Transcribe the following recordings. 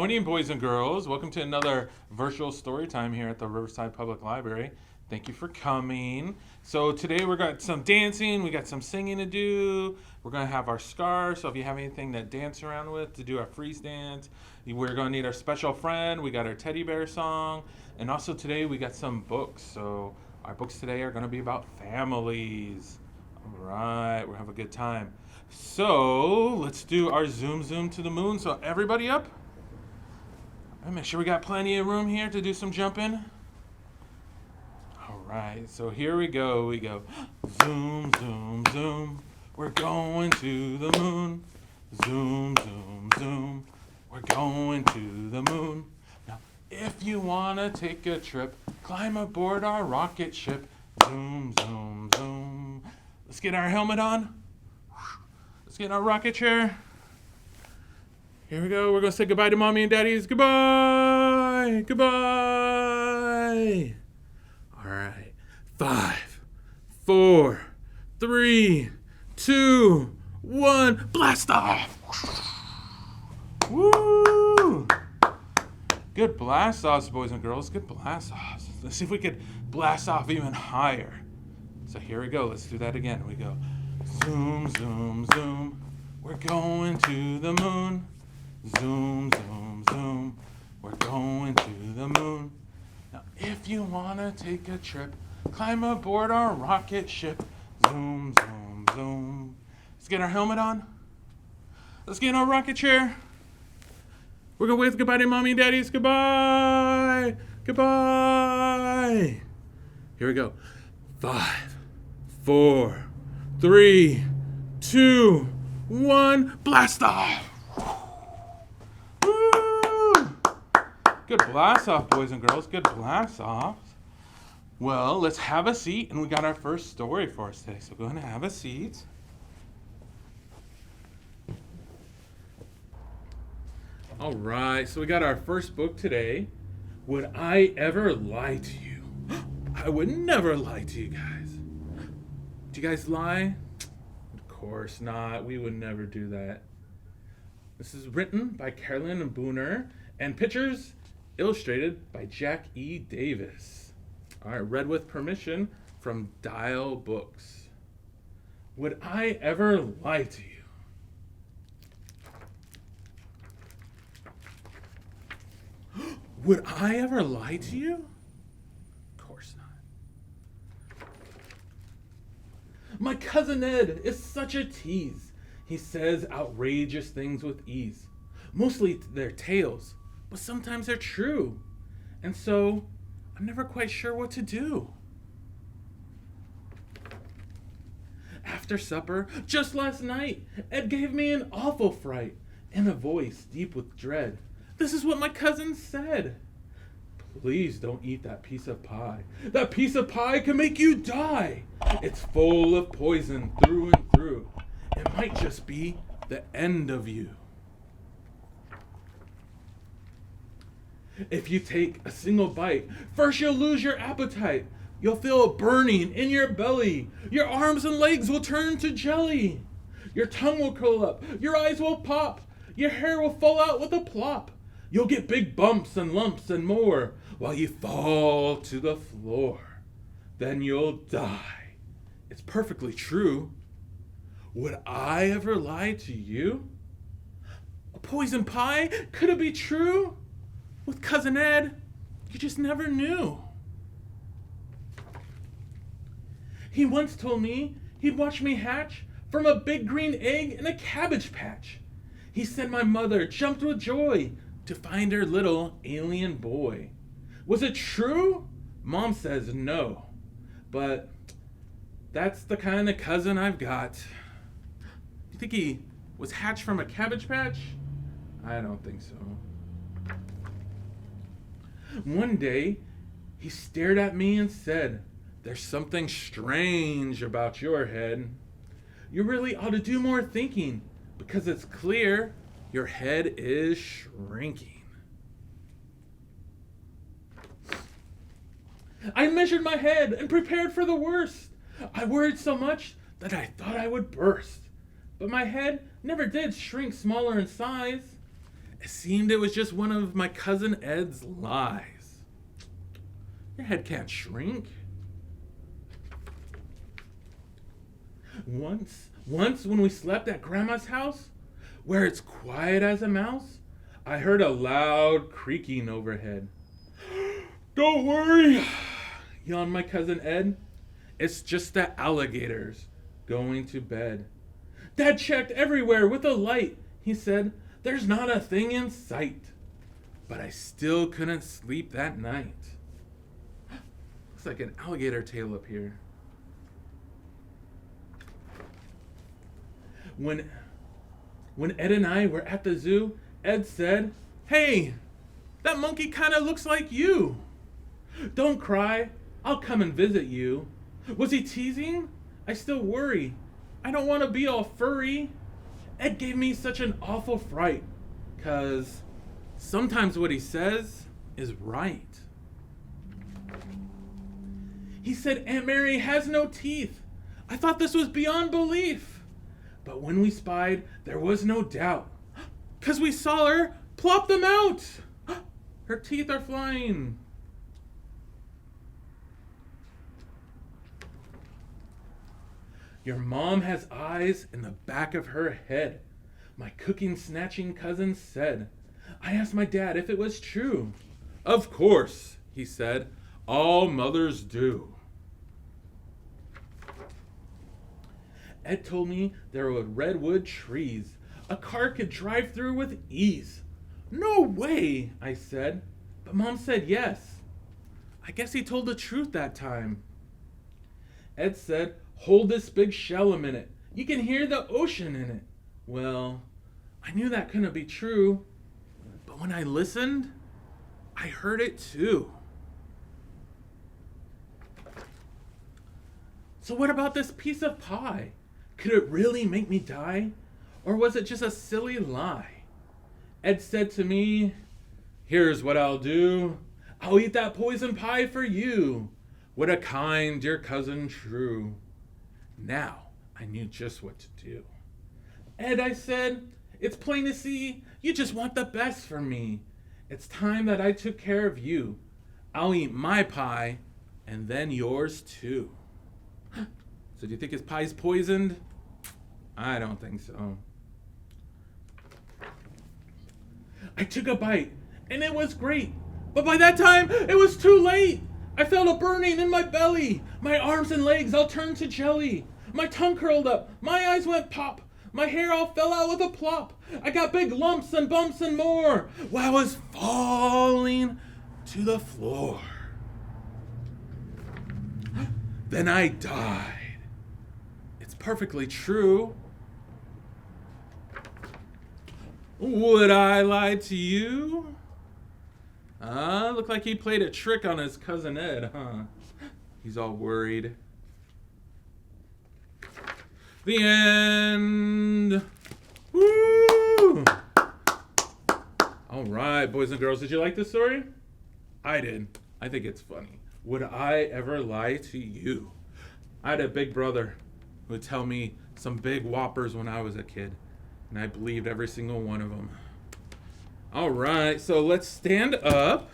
morning, boys and girls. Welcome to another virtual story time here at the Riverside Public Library. Thank you for coming. So today we got some dancing, we got some singing to do. We're going to have our scarves, so if you have anything to dance around with to do our freeze dance, we're going to need our special friend. We got our teddy bear song, and also today we got some books. So our books today are going to be about families. All right, we'll have a good time. So let's do our zoom to the moon. So everybody up. And make sure we got plenty of room here to do some jumping. All right, so here we go. We go zoom. We're going to the moon. Zoom. We're going to the moon. Now, if you want to take a trip, climb aboard our rocket ship. Zoom. Let's get our helmet on. Let's get in our rocket chair. Here we go. We're going to say goodbye to mommy and daddies. Goodbye. All right. 5, 4, 3, 2, 1. Blast off. Woo. Good blast offs, boys and girls. Good blast offs. Let's see if we could blast off even higher. So here we go. Let's do that again. We go zoom. We're going to the moon. Zoom. We're going to the moon. Now, if you want to take a trip, climb aboard our rocket ship. Zoom. Let's get our helmet on. Let's get in our rocket chair. We're going to wave goodbye to mommy and daddies. Goodbye. Here we go. 5, 4, 3, 2, 1. Blast off. Good blast off, boys and girls. Good blast off. Well, let's have a seat, and we got our first story for us today. So go ahead and have a seat. All right, so we got our first book today. Would I ever lie to you? I would never lie to you guys. Do you guys lie? Of course not. We would never do that. This is written by Carolyn Booner, and pictures illustrated by Jack E. Davis. All right, read with permission from Dial Books. Would I ever lie to you? Would I ever lie to you? Of course not. My cousin Ed is such a tease. He says outrageous things with ease. Mostly they're tales, but sometimes they're true. And so, I'm never quite sure what to do. After supper, just last night, Ed gave me an awful fright in a voice deep with dread. This is what my cousin said. Please don't eat that piece of pie. That piece of pie can make you die. It's full of poison through and through. It might just be the end of you. If you take a single bite, first you'll lose your appetite. You'll feel a burning in your belly. Your arms and legs will turn to jelly. Your tongue will curl up. Your eyes will pop. Your hair will fall out with a plop. You'll get big bumps and lumps and more while you fall to the floor. Then you'll die. It's perfectly true. Would I ever lie to you? A poison pie? Could it be true? With Cousin Ed, you just never knew. He once told me he'd watch me hatch from a big green egg in a cabbage patch. He said my mother jumped with joy to find her little alien boy. Was it true? Mom says no. But that's the kind of cousin I've got. You think he was hatched from a cabbage patch? I don't think so. One day, he stared at me and said, "There's something strange about your head. You really ought to do more thinking, because it's clear your head is shrinking." I measured my head and prepared for the worst. I worried so much that I thought I would burst. But my head never did shrink smaller in size. It seemed it was just one of my cousin Ed's lies. Your head can't shrink. Once when we slept at Grandma's house, where it's quiet as a mouse, I heard a loud creaking overhead. Don't worry, yawned my cousin Ed. It's just the alligators going to bed. Dad checked everywhere with a light. He said, there's not a thing in sight. But I still couldn't sleep that night. Looks like an alligator tail up here. When Ed and I were at the zoo, Ed said, hey, that monkey kind of looks like you. Don't cry, I'll come and visit you. Was he teasing? I still worry. I don't want to be all furry. Ed gave me such an awful fright, 'cause sometimes what he says is right. He said Aunt Mary has no teeth. I thought this was beyond belief. But when we spied, there was no doubt. 'Cause we saw her plop them out. Her teeth are flying. Your mom has eyes in the back of her head, my cooking-snatching cousin said. I asked my dad if it was true. Of course, he said, all mothers do. Ed told me there were redwood trees a car could drive through with ease. No way, I said, but Mom said yes. I guess he told the truth that time. Ed said, hold this big shell a minute. You can hear the ocean in it. Well, I knew that couldn't be true, but when I listened, I heard it too. So what about this piece of pie? Could it really make me die? Or was it just a silly lie? Ed said to me, here's what I'll do. I'll eat that poison pie for you. What a kind dear cousin true. Now I knew just what to do. Ed, I said, it's plain to see you just want the best for me. It's time that I took care of you. I'll eat my pie and then yours too. So do you think his pie's poisoned? I don't think so. I took a bite and it was great. But by that time, it was too late. I felt a burning in my belly. My arms and legs all turned to jelly. My tongue curled up. My eyes went pop. My hair all fell out with a plop. I got big lumps and bumps and more while I was falling to the floor. Then I died. It's perfectly true. Would I lie to you? Looked like he played a trick on his cousin Ed, huh? He's all worried. The end. Woo! All right, boys and girls, did you like this story? I did. I think it's funny. Would I ever lie to you? I had a big brother who would tell me some big whoppers when I was a kid, and I believed every single one of them. All right, so let's stand up,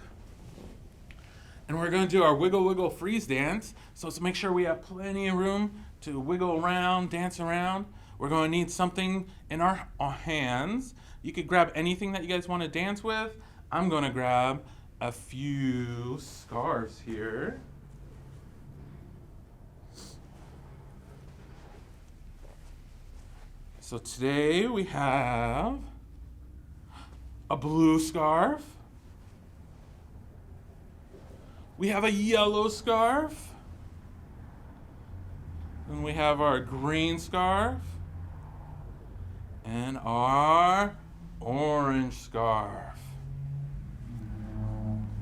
and we're going to do our wiggle, wiggle, freeze dance. So to make sure we have plenty of room to wiggle around, dance around, we're going to need something in our hands. You could grab anything that you guys want to dance with. I'm going to grab a few scarves here. So today we have a blue scarf. We have a yellow scarf. And we have our green scarf. And our orange scarf.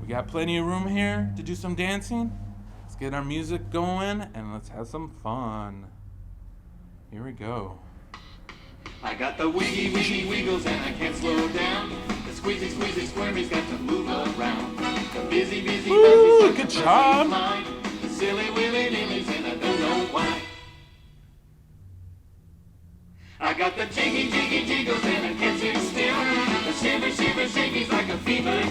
We got plenty of room here to do some dancing. Let's get our music going and let's have some fun. Here we go. I got the wiggy, wiggy, wiggles and I can't slow down. The squeezy, squeezy, squirmy's got to move around. The busy, busy, Woo, buzzy, good job. The silly, willy, nillies and I don't know why. I got the jiggy, jiggy, jiggles and I can't sit still. The shiver, shiver,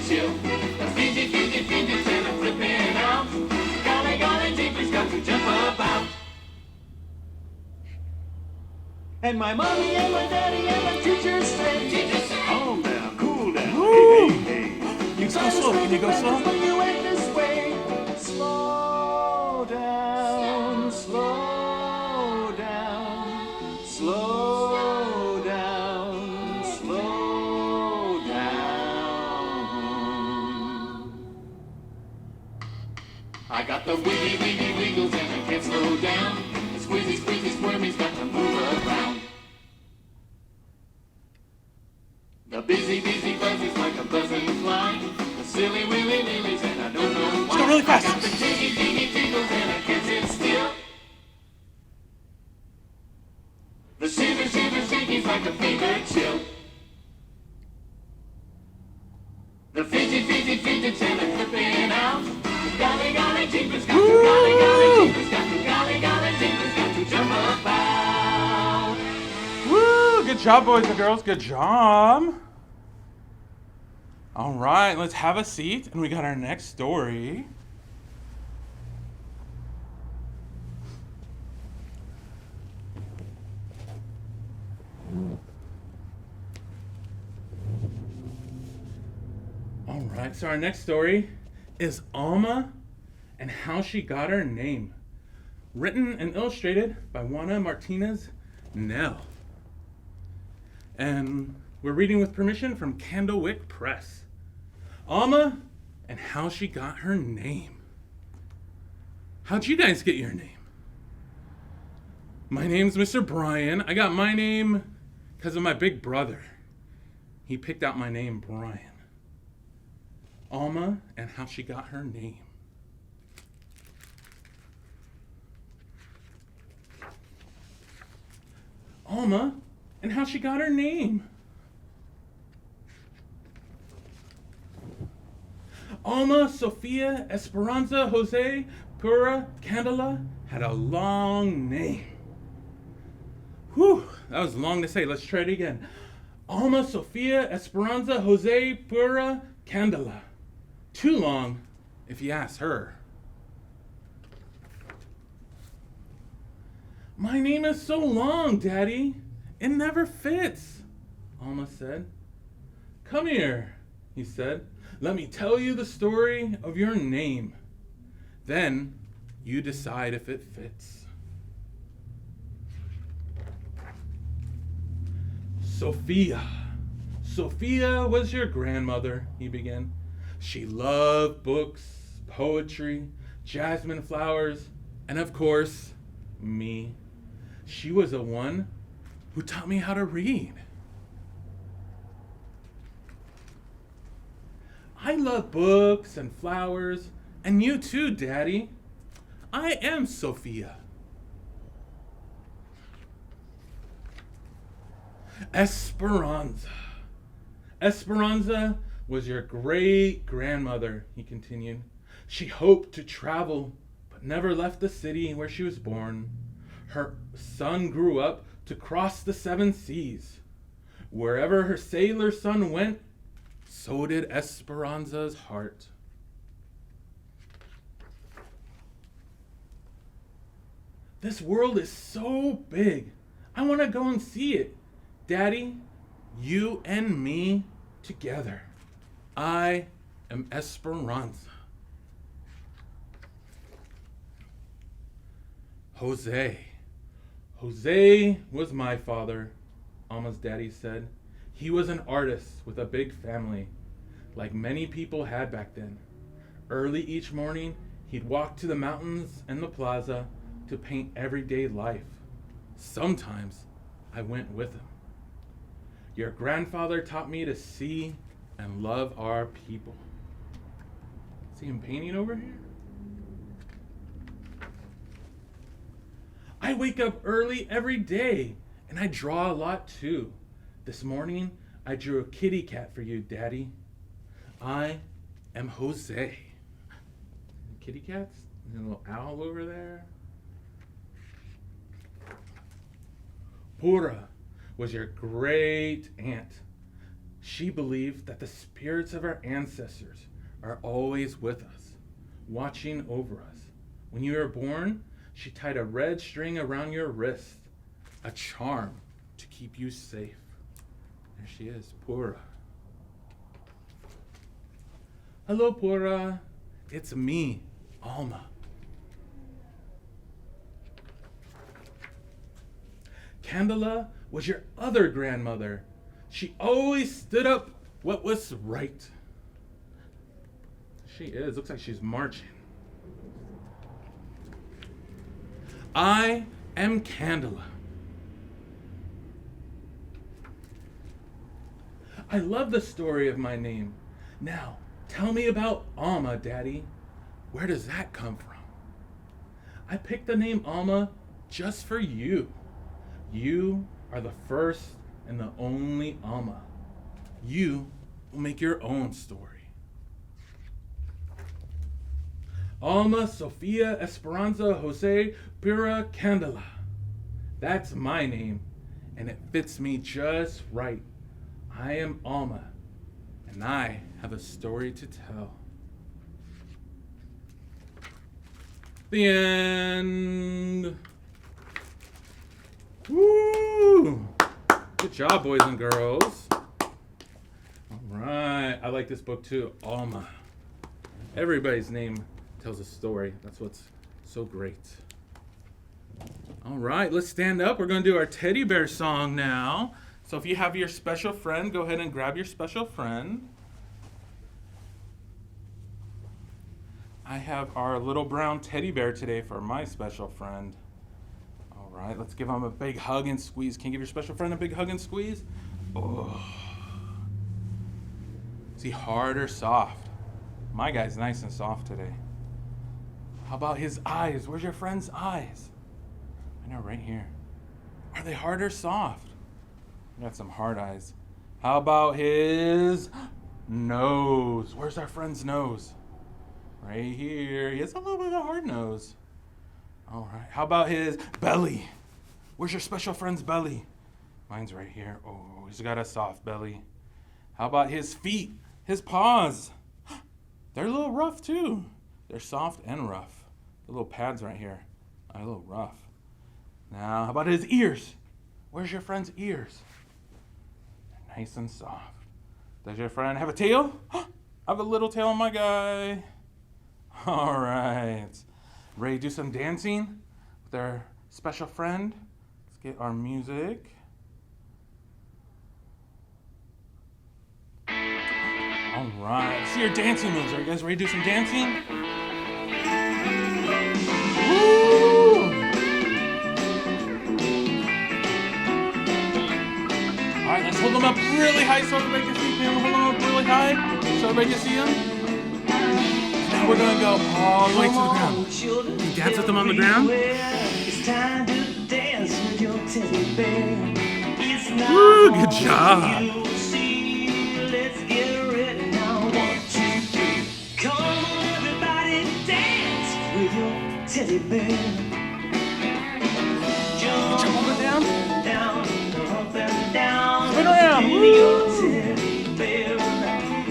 chill. The Fiji, Fiji, Fiji, and I'm flipping out. Golly, golly, jeepers, got to jump about. And my mommy and my daddy and my teacher said, calm down, cool down, Woo! hey, hey, hey. You go slow. Can you go slow? When you went this way, slow down, slow down, slow down, slow down. I got the wiggy, wiggy, wiggles and I can't slow down. The squeezy, squeezy, squirmy's got to move around. The busy, busy buzz like a buzzing fly. The silly, willy, lilies and I don't know why. Let's go really fast. I got the jiggy, jiggy, jiggles and I can't sit still. The shiver, shiver, shakies like a fever chill. The Fiji, Fiji, Fiji, and I'm flipping out. Golly, golly, jeepers, got to, golly, golly, jeepers, got to, golly, golly, jeepers, got to jump about. Woo! Good job, boys and girls. Good job. All right, let's have a seat, and we got our next story. All right, so our next story is Alma and How She Got Her Name. Written and illustrated by Juana Martinez Nell. And we're reading with permission from Candlewick Press. Alma and How She Got Her Name. How'd you guys get your name? My name's Mr. Brian. I got my name because of my big brother. He picked out my name, Brian. Alma and How She Got Her Name. Alma and How She Got Her Name. Alma Sofia Esperanza Jose Pura Candela had a long name. Whew, that was long to say. Let's try it again. Alma Sofia Esperanza Jose Pura Candela. Too long, if you ask her. My name is so long, Daddy. It never fits, Alma said. Come here, he said. Let me tell you the story of your name. Then you decide if it fits. Sophia. Sophia was your grandmother, he began. She loved books, poetry, jasmine flowers, and of course, me. She was the one who taught me how to read. I love books and flowers, and you too, Daddy. I am Sophia. Esperanza. Esperanza was your great-grandmother, he continued. She hoped to travel, but never left the city where she was born. Her son grew up to cross the 7 seas. Wherever her sailor son went, so did Esperanza's heart. This world is so big. I want to go and see it. Daddy, you and me together. I am Esperanza. Jose. Jose was my father, Alma's daddy said. He was an artist with a big family, like many people had back then. Early each morning, he'd walk to the mountains and the plaza to paint everyday life. Sometimes I went with him. Your grandfather taught me to see and love our people. See him painting over here? I wake up early every day, and I draw a lot too. This morning, I drew a kitty cat for you, Daddy. I am Jose. Kitty cats? And a little owl over there. Pura was your great aunt. She believed that the spirits of our ancestors are always with us, watching over us. When you were born, she tied a red string around your wrist, a charm to keep you safe. There she is, Pura. Hello, Pura. It's me, Alma. Candela was your other grandmother. She always stood up what was right. She is. Looks like she's marching. I am Candela. I love the story of my name. Now, tell me about Alma, Daddy. Where does that come from? I picked the name Alma just for you. You are the first and the only Alma. You will make your own story. Alma Sofia Esperanza Jose Pura Candela. That's my name, and it fits me just right. I am Alma, and I have a story to tell. The end. Woo! Good job, boys and girls. All right. I like this book too, Alma. Everybody's name tells a story. That's what's so great. All right, let's stand up. We're going to do our teddy bear song now. So if you have your special friend, go ahead and grab your special friend. I have our little brown teddy bear today for my special friend. All right, let's give him a big hug and squeeze. Can you give your special friend a big hug and squeeze? Oh. Is he hard or soft? My guy's nice and soft today. How about his eyes? Where's your friend's eyes? I know, right here. Are they hard or soft? I got some hard eyes. How about his nose? Where's our friend's nose? Right here. He has a little bit of a hard nose. All right. How about his belly? Where's your special friend's belly? Mine's right here. Oh, he's got a soft belly. How about his feet? His paws? They're a little rough too. They're soft and rough. The little pads right here are a little rough. Now, how about his ears? Where's your friend's ears? They're nice and soft. Does your friend have a tail? I have a little tail on my guy. All right. Ready to do some dancing with our special friend? Let's get our music. All right. See your dancing moves. Are you guys ready to do some dancing? Woo! All right, let's hold them up really high so everybody can see them. Hold them up really high so everybody can see them. Now we're gonna go all the way to the ground. Can you dance with them on the ground? It's time to dance with your teddy bear. It's not Woo, good job. you'll see. Let's get ready now. 1, 2, 3. Come on, everybody, dance with your teddy bear. Jump up and down. down, up and down. Spin around. With your teddy bear.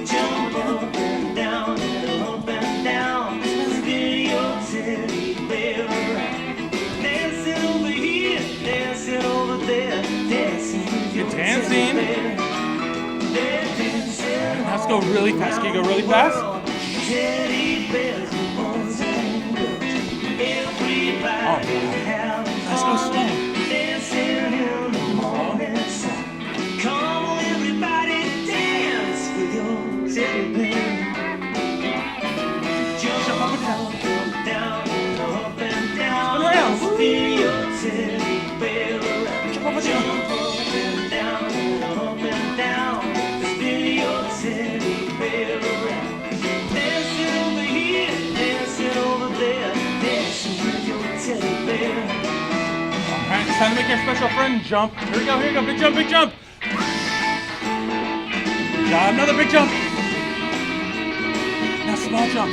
Jump up and down, up and down. Spin your teddy bear. Dancing over here, dancing over there, dancing with your dancing. teddy bear. Dancing. Let's go really fast. Can you go really fast? Teddy bears with bones and girls. Everybody have Let's go fun. slow. Dancing in the morning sun. Come on, everybody, dance with your teddy bear. Jump up and down, up and down. Spin around. Spin your teddy bear around. Jump up and down. Up and down. Spin your teddy bear around. Dancing over here, dancing over there, dancing with your teddy bear. All right, it's time to make your special friend jump. Here we go, big jump, big jump. Got another big jump. Now small jump.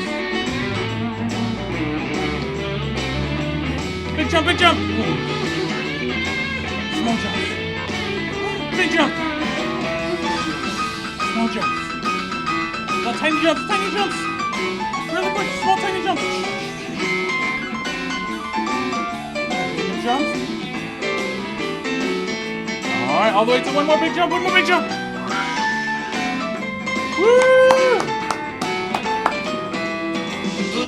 Big jump, big jump. Small jump. Big jump. small jumps. No, tiny jumps, tiny jumps. Really quick, small tiny jumps. Big jumps. All right, all the way to one more big jump, one more big jump. Woo!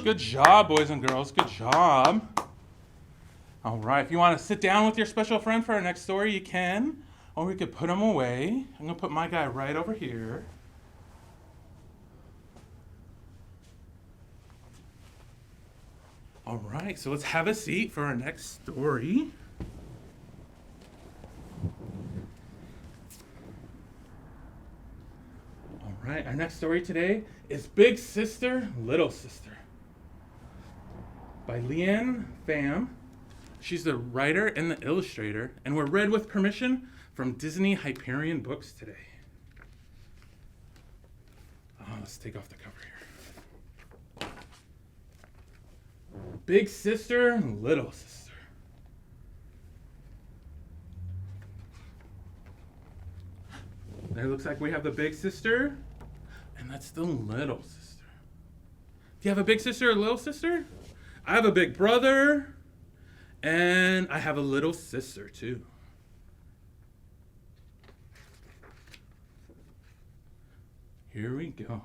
Good job, boys and girls. Good job. All right, if you want to sit down with your special friend for our next story, you can. Or we could put him away. I'm going to put my guy right over here. All right, so let's have a seat for our next story. All right, our next story today is Big Sister, Little Sister by Leanne Pham. She's the writer and the illustrator, and we're read with permission from Disney Hyperion Books today. Let's take off the cover here. Big Sister, Little Sister. There looks like we have the big sister, and that's the little sister. Do you have a big sister or little sister? I have a big brother, and I have a little sister too. Here we go.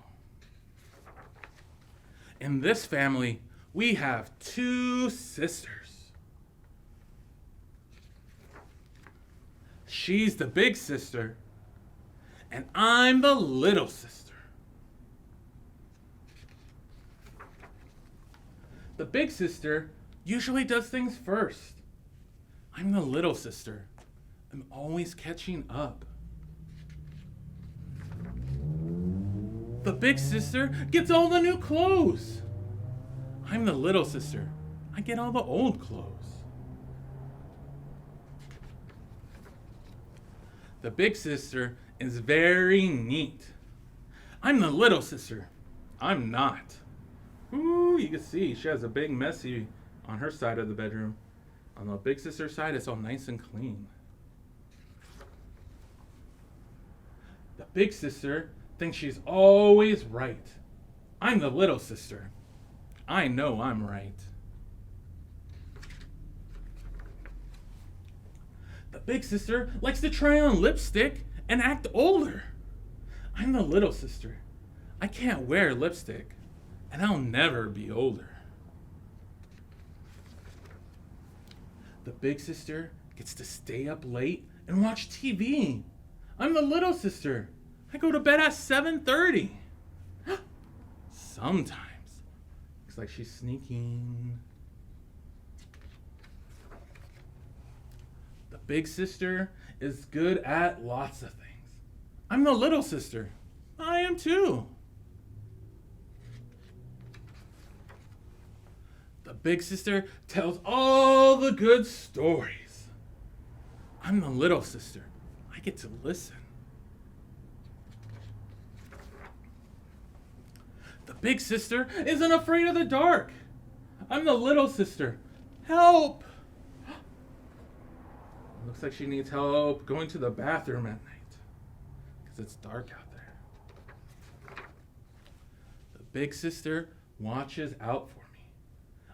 In this family, we have two sisters. She's the big sister, and I'm the little sister. The big sister usually does things first. I'm the little sister. I'm always catching up. The big sister gets all the new clothes. I'm the little sister. I get all the old clothes. The big sister is very neat. I'm the little sister. I'm not. Ooh, you can see she has a big messy on her side of the bedroom. On the big sister's side, it's all nice and clean. The big sister thinks she's always right. I'm the little sister. I know I'm right. The big sister likes to try on lipstick and act older. I'm the little sister. I can't wear lipstick, and I'll never be older. The big sister gets to stay up late and watch TV. I'm the little sister. I go to bed at 7:30. Sometimes. Looks like she's sneaking. The big sister is good at lots of things. I'm the little sister. I am too. The big sister tells all the good stories. I'm the little sister. I get to listen. The big sister isn't afraid of the dark. I'm the little sister. Help! Looks like she needs help going to the bathroom at night because it's dark out there. The big sister watches out for me.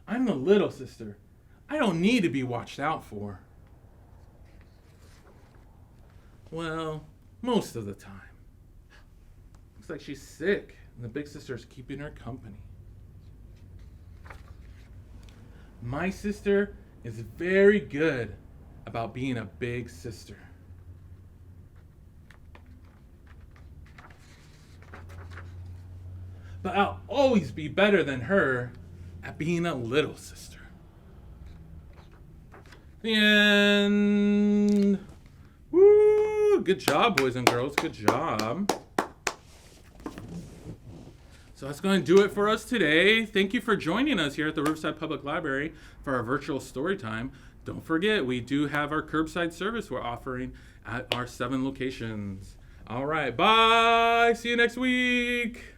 I'm the little sister. I don't need to be watched out for. Well, most of the time. Looks like she's sick, and the big sister's keeping her company. My sister is very good about being a big sister. But I'll always be better than her at being a little sister. The end. Woo! Good job, boys and girls. Good job. So that's going to do it for us today. Thank you for joining us here at the Riverside Public Library for our virtual story time. Don't forget, we do have our curbside service we're offering at our 7 locations. All right, bye. See you next week.